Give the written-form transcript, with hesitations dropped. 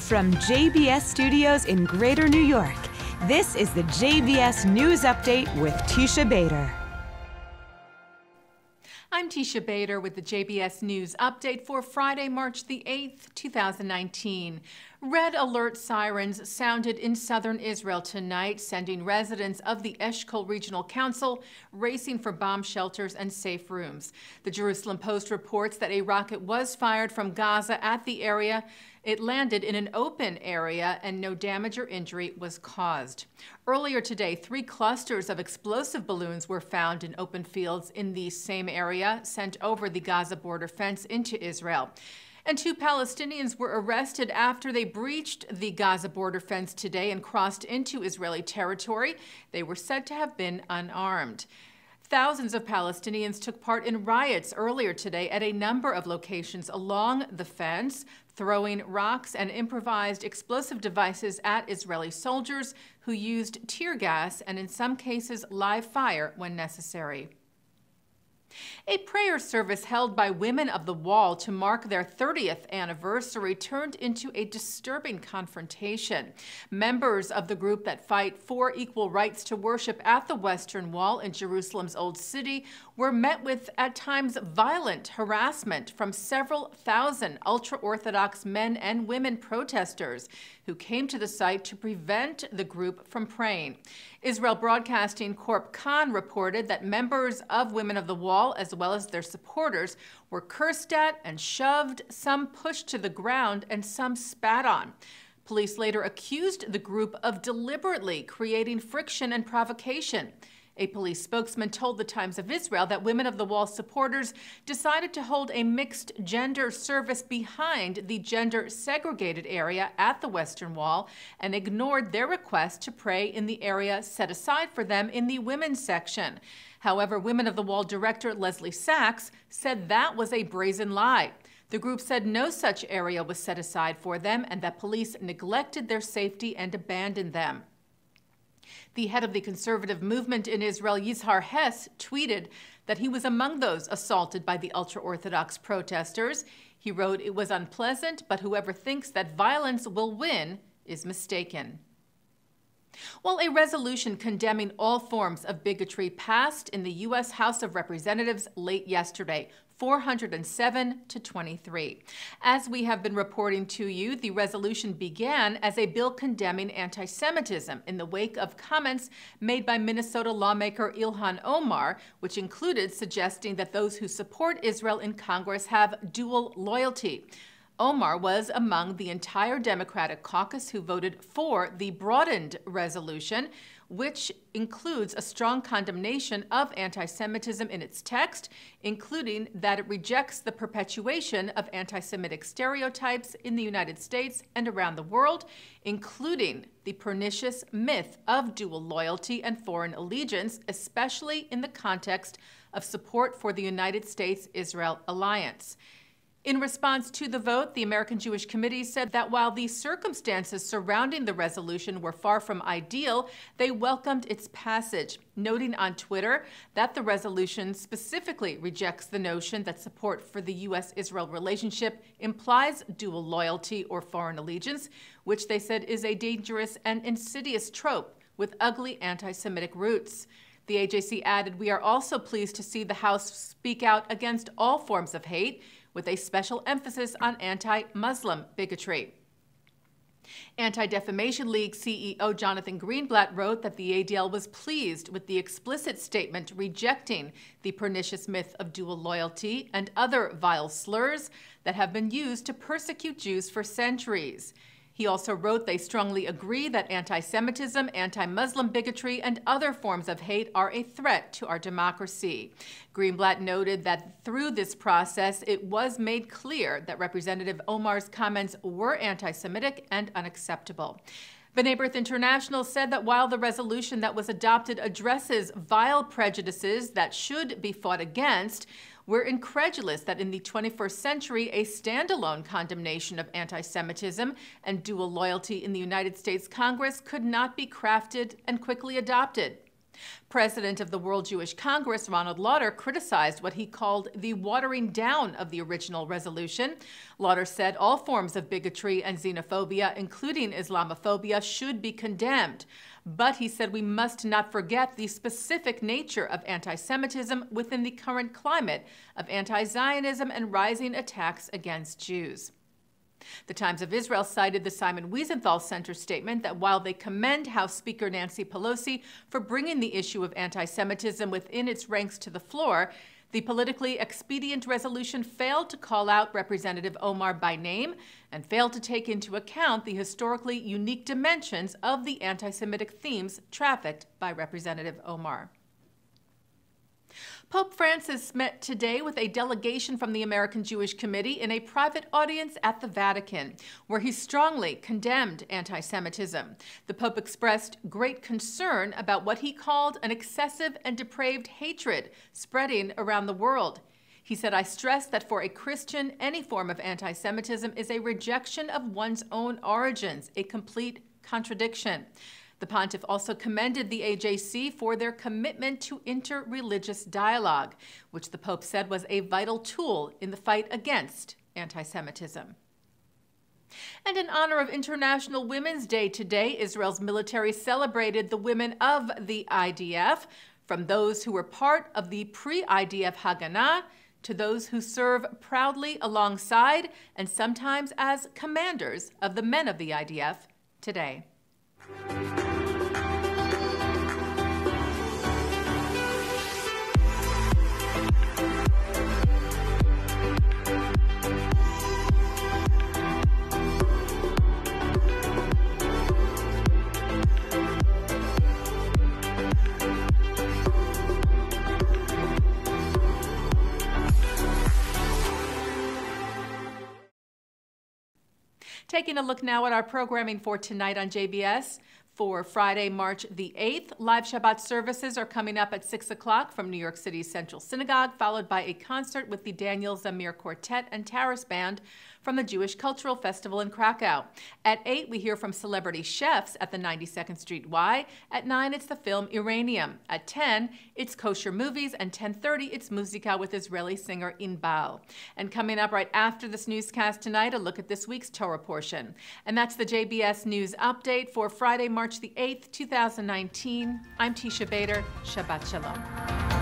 From JBS Studios in Greater New York, this is the JBS News Update with Teisha Bader. I'm Teisha Bader with the JBS News Update for Friday, March the 8th, 2019. Red alert sirens sounded in southern Israel tonight, sending residents of the Eshkol Regional Council racing for bomb shelters and safe rooms. The Jerusalem Post reports that a rocket was fired from Gaza at the area. It landed in an open area and no damage or injury was caused. Earlier today, 3 clusters of explosive balloons were found in open fields in the same area, sent over the Gaza border fence into Israel. And 2 Palestinians were arrested after they breached the Gaza border fence today and crossed into Israeli territory. They were said to have been unarmed. Thousands of Palestinians took part in riots earlier today at a number of locations along the fence, throwing rocks and improvised explosive devices at Israeli soldiers who used tear gas and, in some cases, live fire when necessary. A prayer service held by Women of the Wall to mark their 30th anniversary turned into a disturbing confrontation. Members of the group that fight for equal rights to worship at the Western Wall in Jerusalem's Old City were met with, at times, violent harassment from several thousand ultra-Orthodox men and women protesters who came to the site to prevent the group from praying. Israel Broadcasting Corp Khan reported that members of Women of the Wall, as well as their supporters, were cursed at and shoved, some pushed to the ground, and some spat on. Police later accused the group of deliberately creating friction and provocation. A police spokesman told the Times of Israel that Women of the Wall supporters decided to hold a mixed-gender service behind the gender-segregated area at the Western Wall and ignored their request to pray in the area set aside for them in the women's section. However, Women of the Wall director Leslie Sachs said that was a brazen lie. The group said no such area was set aside for them and that police neglected their safety and abandoned them. The head of the conservative movement in Israel, Yizhar Hess, tweeted that he was among those assaulted by the ultra-Orthodox protesters. He wrote, "It was unpleasant, but whoever thinks that violence will win is mistaken." Well, a resolution condemning all forms of bigotry passed in the U.S. House of Representatives late yesterday, 407 to 23. As we have been reporting to you, the resolution began as a bill condemning anti-Semitism in the wake of comments made by Minnesota lawmaker Ilhan Omar, which included suggesting that those who support Israel in Congress have dual loyalty. Omar was among the entire Democratic caucus who voted for the broadened resolution, which includes a strong condemnation of anti-Semitism in its text, including that it rejects the perpetuation of anti-Semitic stereotypes in the United States and around the world, including the pernicious myth of dual loyalty and foreign allegiance, especially in the context of support for the United States-Israel alliance. In response to the vote, the American Jewish Committee said that while the circumstances surrounding the resolution were far from ideal, they welcomed its passage, noting on Twitter that the resolution specifically rejects the notion that support for the U.S.-Israel relationship implies dual loyalty or foreign allegiance, which they said is a dangerous and insidious trope with ugly anti-Semitic roots. The AJC added, "We are also pleased to see the House speak out against all forms of hate, with a special emphasis on anti-Muslim bigotry." Anti-Defamation League CEO Jonathan Greenblatt wrote that the ADL was pleased with the explicit statement rejecting the pernicious myth of dual loyalty and other vile slurs that have been used to persecute Jews for centuries. He also wrote they strongly agree that anti-Semitism, anti-Muslim bigotry, and other forms of hate are a threat to our democracy. Greenblatt noted that through this process, it was made clear that Representative Omar's comments were anti-Semitic and unacceptable. B'nai B'rith International said that while the resolution that was adopted addresses vile prejudices that should be fought against, we're incredulous that in the 21st century, a standalone condemnation of anti-Semitism and dual loyalty in the United States Congress could not be crafted and quickly adopted. President of the World Jewish Congress, Ronald Lauder, criticized what he called the watering down of the original resolution. Lauder said all forms of bigotry and xenophobia, including Islamophobia, should be condemned. But he said we must not forget the specific nature of anti-Semitism within the current climate of anti-Zionism and rising attacks against Jews. The Times of Israel cited the Simon Wiesenthal Center statement that while they commend House Speaker Nancy Pelosi for bringing the issue of anti-Semitism within its ranks to the floor, the politically expedient resolution failed to call out Representative Omar by name and failed to take into account the historically unique dimensions of the anti-Semitic themes trafficked by Representative Omar. Pope Francis met today with a delegation from the American Jewish Committee in a private audience at the Vatican, where he strongly condemned anti-Semitism. The Pope expressed great concern about what he called an excessive and depraved hatred spreading around the world. He said, "I stress that for a Christian, any form of anti-Semitism is a rejection of one's own origins, a complete contradiction." The pontiff also commended the AJC for their commitment to interreligious dialogue, which the Pope said was a vital tool in the fight against anti-Semitism. And in honor of International Women's Day today, Israel's military celebrated the women of the IDF, from those who were part of the pre-IDF Haganah to those who serve proudly alongside and sometimes as commanders of the men of the IDF today. Taking a look now at our programming for tonight on JBS. For Friday, March the 8th, live Shabbat services are coming up at 6 o'clock from New York City's Central Synagogue, followed by a concert with the Daniel Zamir Quartet and Taras Band from the Jewish Cultural Festival in Krakow. At 8, we hear from celebrity chefs at the 92nd Street Y. At 9, it's the film Iranium. At 10, it's Kosher Movies, and 10:30, it's Musica with Israeli singer Inbal. And coming up right after this newscast tonight, a look at this week's Torah portion. And that's the JBS News Update for Friday, March the 8th, 2019. I'm Teisha Bader. Shabbat Shalom.